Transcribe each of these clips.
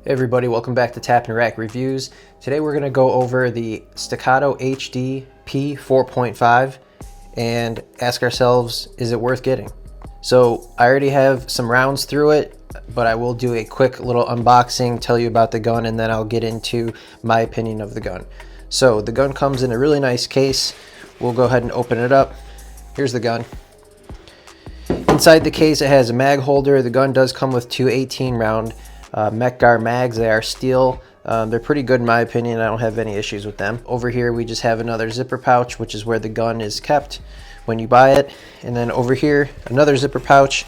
Hey everybody, welcome back to Tap and Rack Reviews. Today we're going to go over the Staccato HD P 4.5 and ask ourselves, is it worth getting? So I already have some rounds through it, but I will do a quick little unboxing, tell you about the gun, and then I'll get into my opinion of the gun. So the gun comes in a really nice case. We'll go ahead and open it up. Here's the gun. Inside the case it has a mag holder. The gun does come with two 18 round Mech-Gar mags. They are steel. They're pretty good in my opinion. I don't have any issues with them. Over here we just have another zipper pouch, which is where the gun is kept when you buy it. And then over here another zipper pouch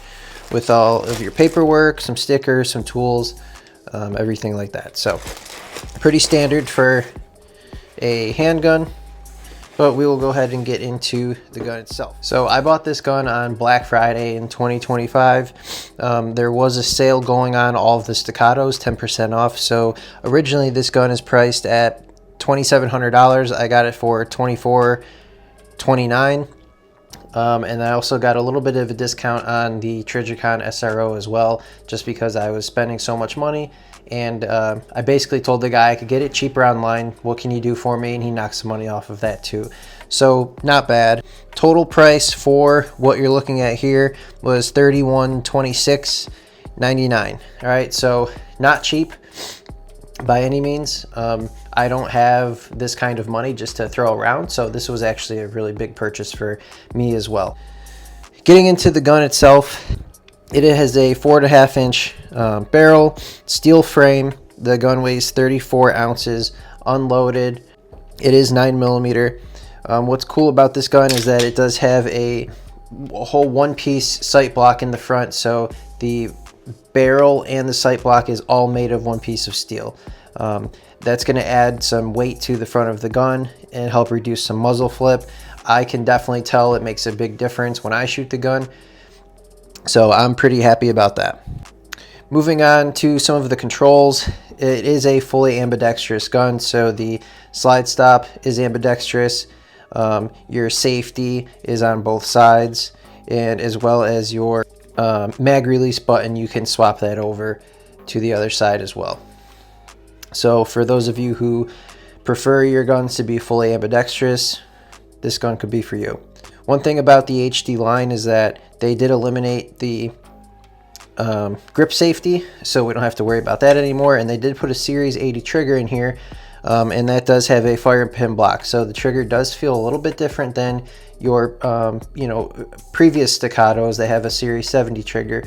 with all of your paperwork, some stickers, some tools, everything like that. So pretty standard for a handgun. But we will go ahead and get into the gun itself. So I bought this gun on Black Friday in 2025. There was a sale going on, all of the Staccatos, 10% off. So originally this gun is priced at $2,700. I got it for $2,429. And I also got a little bit of a discount on the Trijicon SRO as well, just because I was spending so much money. And I basically told the guy I could get it cheaper online. What can you do for me? And he knocked some money off of that too. So not bad. Total price for what you're looking at here was $3126.99. All right, so not cheap by any means. I don't have this kind of money just to throw around, so this was actually a really big purchase for me as well. Getting into the gun itself, it has a 4.5 inch barrel, steel frame. The gun weighs 34 ounces, unloaded. It is 9mm. What's cool about this gun is that it does have a whole one-piece sight block in the front, so the barrel and the sight block is all made of one piece of steel. That's going to add some weight to the front of the gun and help reduce some muzzle flip. I can definitely tell it makes a big difference when I shoot the gun. So I'm pretty happy about that. Moving on to some of the controls. It is a fully ambidextrous gun, so the slide stop is ambidextrous. Your safety is on both sides, and as well as your mag release button, you can swap that over to the other side as well. So for those of you who prefer your guns to be fully ambidextrous, this gun could be for you. One thing about the HD line is that they did eliminate the grip safety, so we don't have to worry about that anymore. And they did put a Series 80 trigger in here, and that does have a fire pin block. So the trigger does feel a little bit different than your previous Staccatos. They have a Series 70 trigger.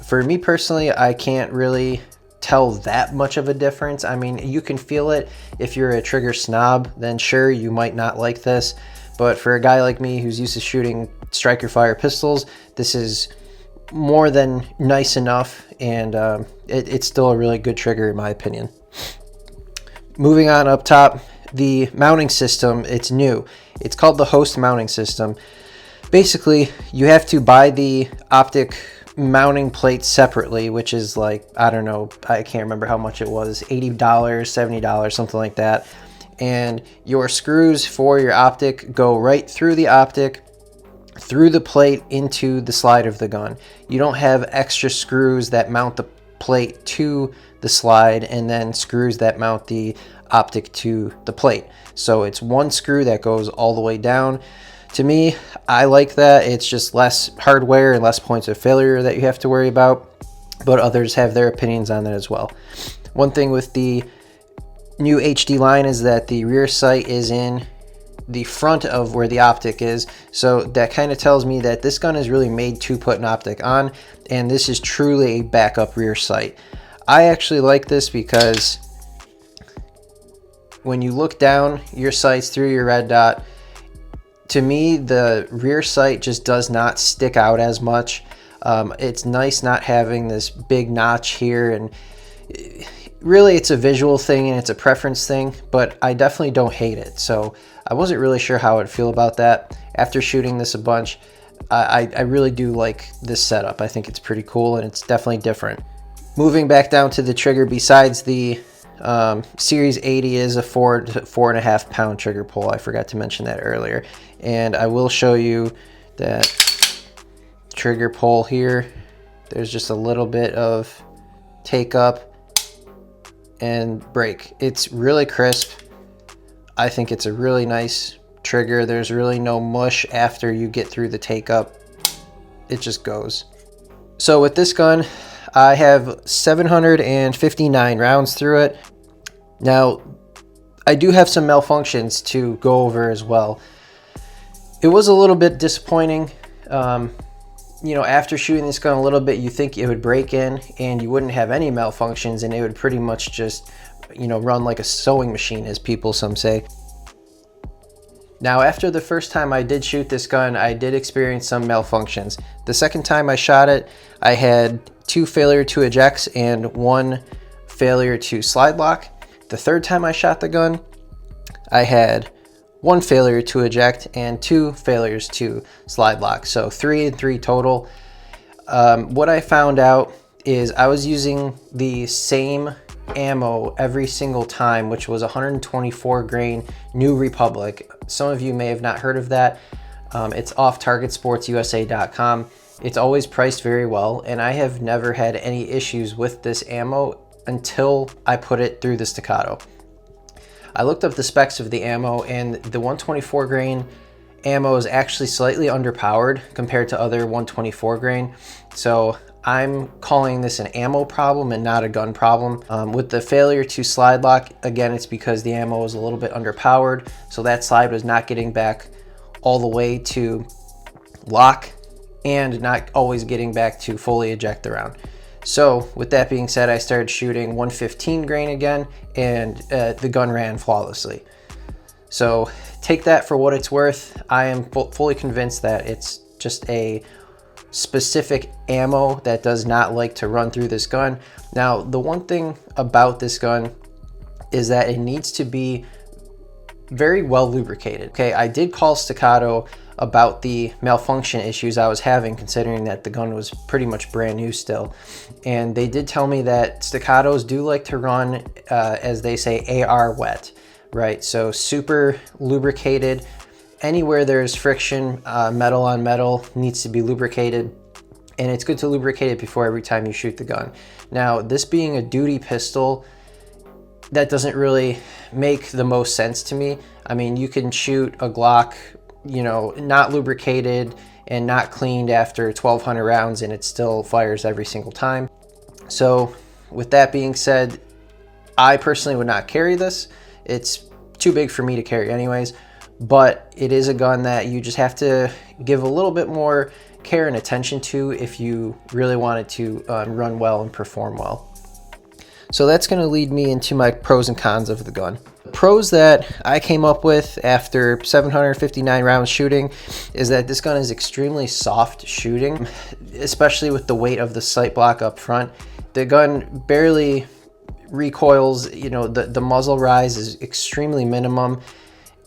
For me personally, I can't really tell that much of a difference. I mean, you can feel it. If you're a trigger snob, then sure, you might not like this. But for a guy like me who's used to shooting striker fire pistols, this is more than nice enough, and it's still a really good trigger in my opinion. Moving on up top, the mounting system, it's new. It's called the host mounting system. Basically, you have to buy the optic mounting plate separately, which is like, I don't know, I can't remember how much it was, $80, $70, something like that. And your screws for your optic go right through the optic, through the plate into the slide of the gun. You don't have extra screws that mount the plate to the slide and then screws that mount the optic to the plate. So it's one screw that goes all the way down. To me, I like that. It's just less hardware and less points of failure that you have to worry about, but others have their opinions on that as well. One thing with the new HD line is that the rear sight is in the front of where the optic is, so that kind of tells me that this gun is really made to put an optic on, and this is truly a backup rear sight. I actually like this because when you look down your sights through your red dot, to me the rear sight just does not stick out as much. It's nice not having this big notch here, and really it's a visual thing and it's a preference thing, but I definitely don't hate it. So I wasn't really sure how I'd feel about that. After shooting this a bunch, I really do like this setup. I think it's pretty cool and it's definitely different. Moving back down to the trigger, besides the Series 80 is a 4 to 4.5 pound trigger pull. I forgot to mention that earlier. And I will show you that trigger pull here. There's just a little bit of take up and break. It's really crisp. I think it's a really nice trigger. There's really no mush after you get through the take up. It just goes. So with this gun, I have 759 rounds through it. Now, I do have some malfunctions to go over as well. It was a little bit disappointing. You know, after shooting this gun a little bit, you think it would break in and you wouldn't have any malfunctions, and it would pretty much just, you know, run like a sewing machine, as some say. Now, after the first time I did shoot this gun, I did experience some malfunctions. The second time I shot it, I had 2 failure to ejects and 1 failure to slide lock. The third time I shot the gun, I had 1 failure to eject and 2 failures to slide lock. So 3 and 3 total. What I found out is I was using the same ammo every single time, which was 124 grain New Republic. Some of you may have not heard of that. It's off targetsportsusa.com. It's always priced very well, and I have never had any issues with this ammo until I put it through the Staccato. I looked up the specs of the ammo, and the 124 grain ammo is actually slightly underpowered compared to other 124 grain. So I'm calling this an ammo problem and not a gun problem. With the failure to slide lock, again, it's because the ammo was a little bit underpowered. So that slide was not getting back all the way to lock and not always getting back to fully eject the round. So with that being said, I started shooting 115 grain again, and the gun ran flawlessly. So take that for what it's worth. I am fully convinced that it's just a specific ammo that does not like to run through this gun. Now, the one thing about this gun is that it needs to be very well lubricated. Okay, I did call Staccato about the malfunction issues I was having, considering that the gun was pretty much brand new still. And they did tell me that Staccatos do like to run, as they say, AR wet, right? So super lubricated. Anywhere there's friction, metal on metal needs to be lubricated. And it's good to lubricate it before every time you shoot the gun. Now, this being a duty pistol, that doesn't really make the most sense to me. I mean, you can shoot a Glock, you know, not lubricated and not cleaned after 1,200 rounds, and it still fires every single time. So with that being said, I personally would not carry this. It's too big for me to carry anyways, but it is a gun that you just have to give a little bit more care and attention to if you really want it to run well and perform well. So that's going to lead me into my pros and cons of the gun. Pros that I came up with after 759 rounds shooting is that this gun is extremely soft shooting, especially with the weight of the sight block up front. The gun barely recoils, you know, the muzzle rise is extremely minimum,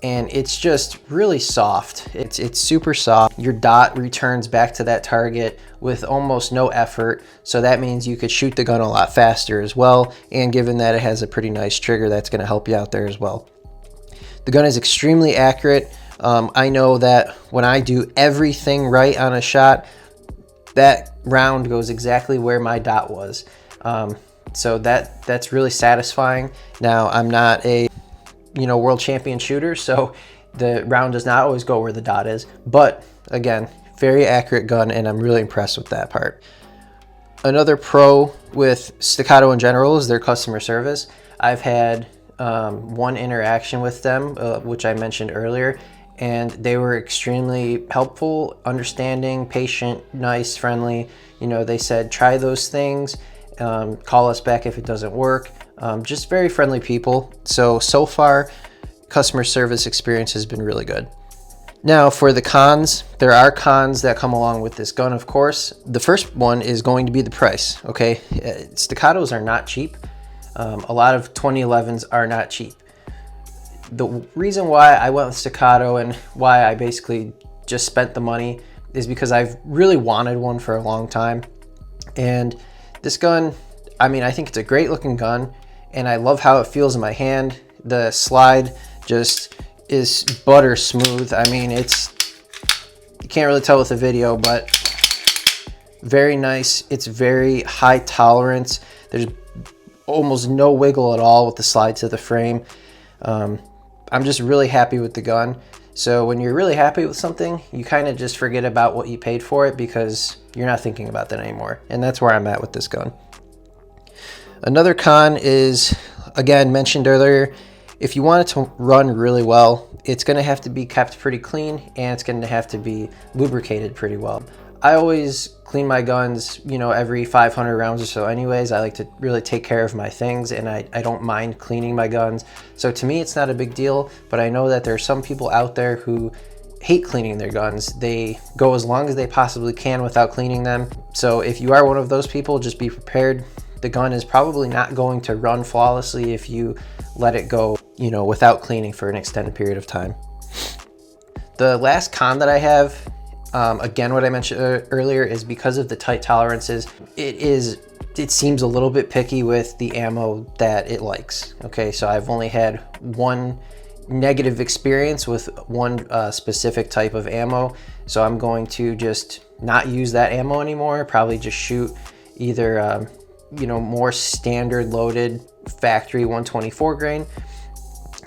and it's just really soft. It's super soft. Your dot returns back to that target with almost no effort, so that means you could shoot the gun a lot faster as well, and given that it has a pretty nice trigger, that's going to help you out there as well. The gun is extremely accurate. I know that when I do everything right on a shot, that round goes exactly where my dot was. So that's really satisfying. Now, I'm not a world champion shooter, so the round does not always go where the dot is, but again, very accurate gun, and I'm really impressed with that part. Another pro with Staccato in general is their customer service. I've had one interaction with them, which I mentioned earlier, and they were extremely helpful, understanding, patient, nice, friendly. You know, they said, try those things, call us back if it doesn't work. Just very friendly people. So far, customer service experience has been really good. Now, for the cons, there are cons that come along with this gun, of course. The first one is going to be the price, okay? Staccatos are not cheap. A lot of 2011s are not cheap. The reason why I went with Staccato and why I basically just spent the money is because I've really wanted one for a long time. And this gun, I mean, I think it's a great looking gun, and I love how it feels in my hand. The slide just is butter smooth. I mean, you can't really tell with the video, but very nice. It's very high tolerance. There's almost no wiggle at all with the slide to the frame. I'm just really happy with the gun. So when you're really happy with something, you kind of just forget about what you paid for it because you're not thinking about that anymore. And that's where I'm at with this gun. Another con is, again, mentioned earlier, if you want it to run really well, it's going to have to be kept pretty clean and it's going to have to be lubricated pretty well. I always clean my guns, you know, every 500 rounds or so anyways. I like to really take care of my things, and I don't mind cleaning my guns. So to me, it's not a big deal, but I know that there are some people out there who hate cleaning their guns. They go as long as they possibly can without cleaning them. So if you are one of those people, just be prepared. The gun is probably not going to run flawlessly if you let it go, you know, without cleaning for an extended period of time. The last con that I have, again, what I mentioned earlier, is because of the tight tolerances, it seems a little bit picky with the ammo that it likes. Okay, so I've only had one negative experience with one specific type of ammo, so I'm going to just not use that ammo anymore. Probably just shoot either you know, more standard loaded factory 124 grain,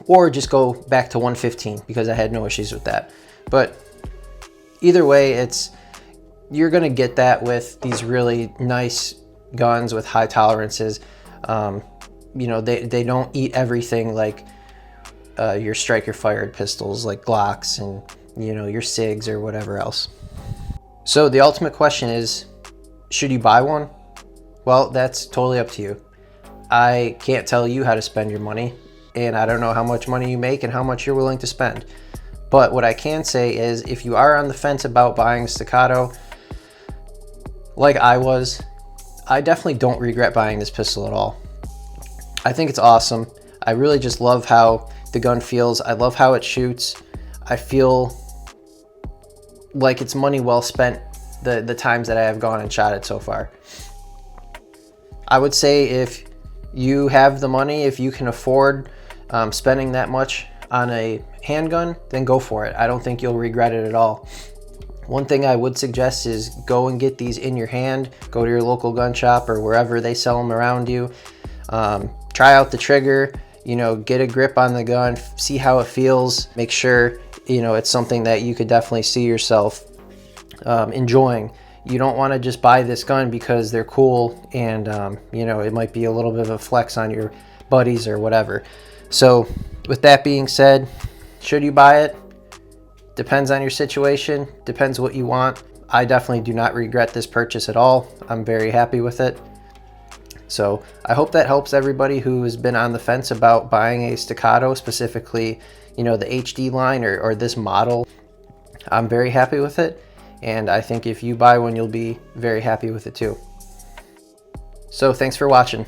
or just go back to 115 because I had no issues with that. But either way, you're gonna get that with these really nice guns with high tolerances. You know, they don't eat everything like your striker fired pistols like Glocks and, you know, your SIGs or whatever else. So the ultimate question is, should you buy one? Well, that's totally up to you. I can't tell you how to spend your money, and I don't know how much money you make and how much you're willing to spend. But what I can say is, if you are on the fence about buying a Staccato, like I was, I definitely don't regret buying this pistol at all. I think it's awesome. I really just love how the gun feels. I love how it shoots. I feel like it's money well spent the times that I have gone and shot it so far. I would say if you have the money, if you can afford spending that much on a handgun, then go for it. I don't think you'll regret it at all. One thing I would suggest is go and get these in your hand. Go to your local gun shop or wherever they sell them around you. Try out the trigger, you know, get a grip on the gun, see how it feels. Make sure, you know, it's something that you could definitely see yourself enjoying. You don't want to just buy this gun because they're cool and, you know, it might be a little bit of a flex on your buddies or whatever. So with that being said, should you buy it? Depends on your situation, depends what you want. I definitely do not regret this purchase at all. I'm very happy with it. So I hope that helps everybody who has been on the fence about buying a Staccato, specifically, you know, the HD line or this model. I'm very happy with it. And I think if you buy one, you'll be very happy with it too. So thanks for watching.